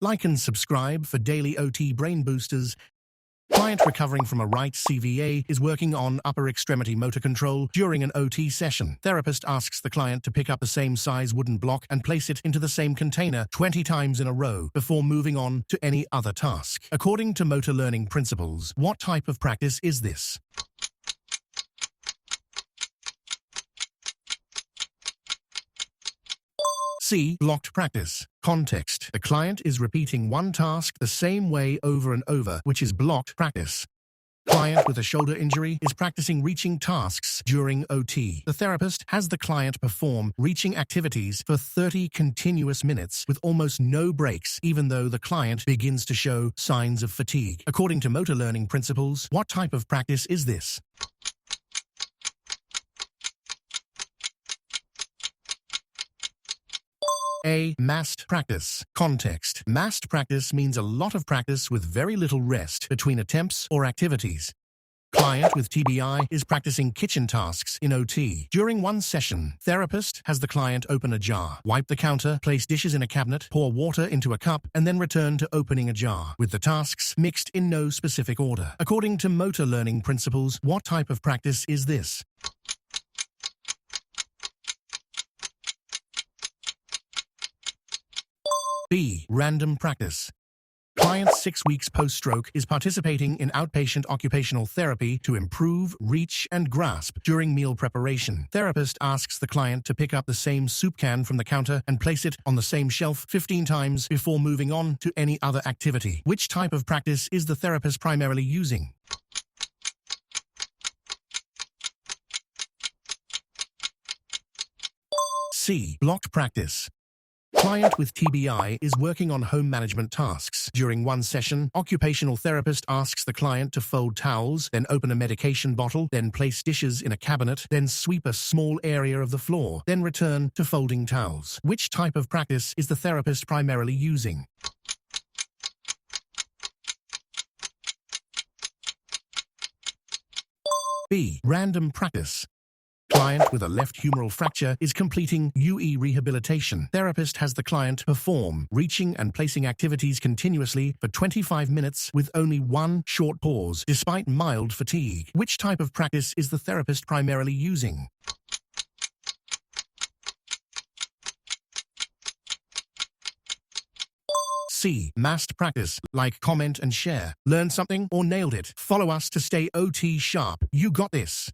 Like and subscribe for daily OT brain boosters. Client recovering from a right CVA is working on upper extremity motor control during an OT session. Therapist asks the client to pick up the same size wooden block and place it into the same container 20 times in a row before moving on to any other task. According to motor learning principles, what type of practice is this? C. Blocked practice. Context. The client is repeating one task the same way over and over, which is blocked practice. Client with a shoulder injury is practicing reaching tasks during OT. The therapist has the client perform reaching activities for 30 continuous minutes with almost no breaks, even though the client begins to show signs of fatigue. According to motor learning principles, what type of practice is this? A. Massed practice. Context. Massed practice means a lot of practice with very little rest between attempts or activities. Client with TBI is practicing kitchen tasks in OT. During one session, therapist has the client open a jar, wipe the counter, place dishes in a cabinet, pour water into a cup, and then return to opening a jar, with the tasks mixed in no specific order. According to motor learning principles, what type of practice is this? B. Random practice. Client 6 weeks post-stroke is participating in outpatient occupational therapy to improve, reach, and grasp during meal preparation. Therapist asks the client to pick up the same soup can from the counter and place it on the same shelf 15 times before moving on to any other activity. Which type of practice is the therapist primarily using? C. Blocked practice. Client with TBI is working on home management tasks. During one session, occupational therapist asks the client to fold towels, then open a medication bottle, then place dishes in a cabinet, then sweep a small area of the floor, then return to folding towels. Which type of practice is the therapist primarily using? B. Random practice. Client with a left humeral fracture is completing UE rehabilitation. Therapist has the client perform reaching and placing activities continuously for 25 minutes with only one short pause, despite mild fatigue. Which type of practice is the therapist primarily using? C. Massed practice. Like, comment, and share. Learn something or nailed it? Follow us to stay OT sharp. You got this.